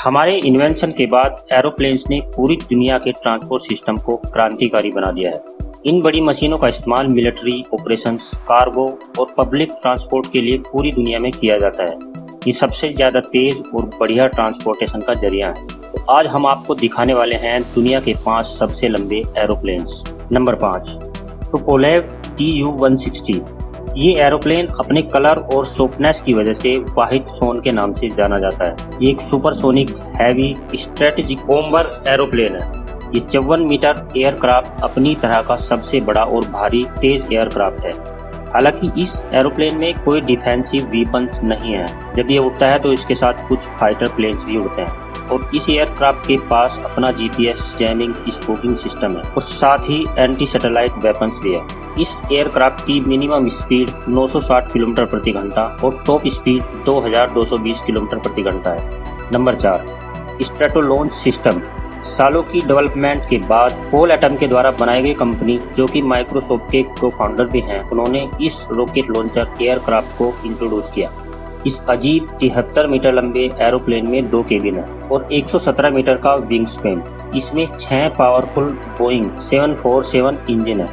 हमारे इन्वेंशन के बाद एरोप्लेन्स ने पूरी दुनिया के ट्रांसपोर्ट सिस्टम को क्रांतिकारी बना दिया है। इन बड़ी मशीनों का इस्तेमाल मिलिट्री ऑपरेशंस, कार्गो और पब्लिक ट्रांसपोर्ट के लिए पूरी दुनिया में किया जाता है। ये सबसे ज़्यादा तेज़ और बढ़िया ट्रांसपोर्टेशन का जरिया है। तो आज हम आपको दिखाने वाले हैं दुनिया के 5 सबसे लंबे एरोप्लेन्स। Number 5, Tupolev Tu-160। ये एरोप्लेन अपने कलर और सोफ्टनेस की वजह से व्हाइट सोन के नाम से जाना जाता है। ये एक supersonic heavy strategic bomber aeroplane है। ये 54 मीटर एयरक्राफ्ट अपनी तरह का सबसे बड़ा और भारी तेज एयरक्राफ्ट है। हालांकि इस एरोप्लेन में कोई डिफेंसिव वीपन्स नहीं है। जब ये उड़ता है तो इसके साथ कुछ फाइटर प्लेन्स भी उड़ते हैं और इस एयरक्राफ्ट के पास अपना जीपीएस, जैमिंग, स्पोकिंग सिस्टम है और साथ ही एंटी सैटेलाइट वेपन्स भी है। इस एयरक्राफ्ट की मिनिमम स्पीड 960 किलोमीटर प्रति घंटा और टॉप स्पीड 2220 किलोमीटर प्रति घंटा है। Number 4, Stratolaunch system. सालों की डेवलपमेंट के बाद पॉल एटम के द्वारा बनाई गई कंपनी, जो कि माइक्रोसॉफ्ट के को-फाउंडर भी हैं, उन्होंने इस रॉकेट लॉन्चर एयरक्राफ्ट को इंट्रोड्यूस किया। इस अजीब 73 मीटर लंबे एरोप्लेन में 2 केबिन है और 117 मीटर का विंग स्पैन। इसमें 6 पावरफुल बोइंग 747 इंजन है।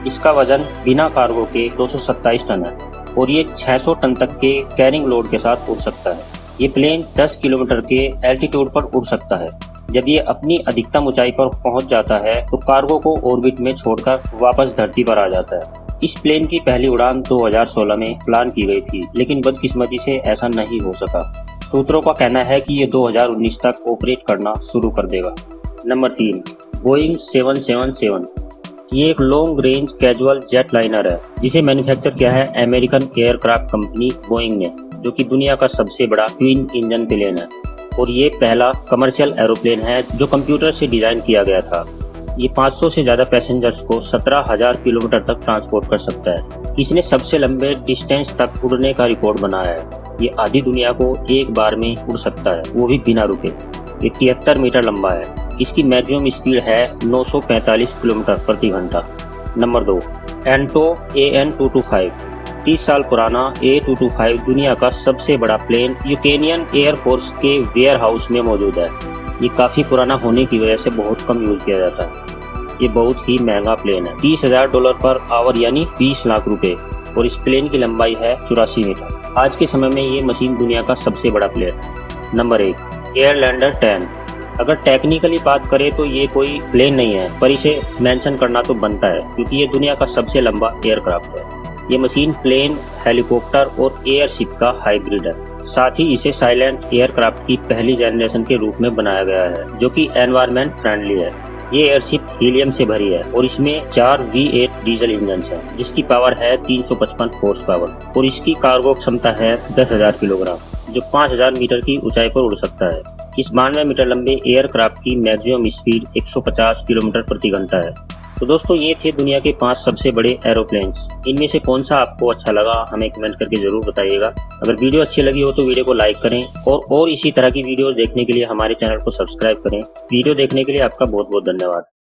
इसका वजन बिना कार्गो के 227 टन है और ये 600 टन तक के कैरिंग लोड के साथ उड़ सकता है। ये प्लेन 10 किलोमीटर के एल्टीट्यूड पर उड़ सकता है। जब ये अपनी अधिकतम ऊंचाई पर पहुंच जाता है तो कार्गो को ऑर्बिट में छोड़कर वापस धरती पर आ जाता है। इस प्लेन की पहली उड़ान 2016 में प्लान की गई थी, लेकिन बदकिस्मती से ऐसा नहीं हो सका। सूत्रों का कहना है कि ये 2019 तक ऑपरेट करना शुरू कर देगा। Number 3, Boeing 777। ये एक long range casual jet liner है जिसे मैन्युफैक्चर किया है अमेरिकन एयरक्राफ्ट कंपनी बोइंग ने, जो कि दुनिया का सबसे बड़ा ट्विन इंजन प्लेन है और ये पहला कमर्शियल एरोप्लेन है जो कंप्यूटर से डिजाइन किया गया था। ये 500 से ज्यादा पैसेंजर्स को 17,000 किलोमीटर तक ट्रांसपोर्ट कर सकता है। इसने सबसे लंबे डिस्टेंस तक उड़ने का रिकॉर्ड बनाया है। ये आधी दुनिया को एक बार में उड़ सकता है, वो भी बिना रुके। ये 73 मीटर लंबा है। इसकी मैक्सिमम स्पीड है 945 किलोमीटर प्रति घंटा। Number 2, एंटो AN225। 30 साल पुराना A225 दुनिया का सबसे बड़ा प्लेन यूक्रेनियन एयरफोर्स के वेयर हाउस में मौजूद है। ये काफ़ी पुराना होने की वजह से बहुत कम यूज किया जाता है। ये बहुत ही महंगा प्लेन है, $30,000 पर आवर यानी 20 लाख रुपए, और इस प्लेन की लंबाई है 84 मीटर। आज के समय में ये मशीन दुनिया का सबसे बड़ा प्लेन है। नंबर 1, एयरलैंडर 10। अगर टेक्निकली बात करें तो ये कोई प्लेन नहीं है, पर इसे मेंशन करना तो बनता है क्योंकि ये दुनिया का सबसे लंबा एयरक्राफ्ट है। ये मशीन प्लेन, हेलीकॉप्टर और एयरशिप का हाइब्रिड है। साथ ही इसे साइलेंट एयरक्राफ्ट की पहली जनरेशन के रूप में बनाया गया है, जो कि एनवायरनमेंट फ्रेंडली है। ये एयरशिप हीलियम से भरी है और इसमें 4 V8 डीजल इंजन है, जिसकी पावर है 355 हॉर्स पावर और इसकी कार्गो क्षमता है 10,000 किलोग्राम, जो 5,000 मीटर की ऊंचाई पर उड़ सकता है। इस 92 मीटर लंबे एयरक्राफ्ट की मैक्सिमम स्पीड 150 किलोमीटर प्रति घंटा है। तो दोस्तों, ये थे दुनिया के 5 सबसे बड़े एरोप्लेन्स। इनमें से कौन सा आपको अच्छा लगा हमें कमेंट करके जरूर बताइएगा। अगर वीडियो अच्छी लगी हो तो वीडियो को लाइक करें और इसी तरह की वीडियो देखने के लिए हमारे चैनल को सब्सक्राइब करें। वीडियो देखने के लिए आपका बहुत बहुत धन्यवाद।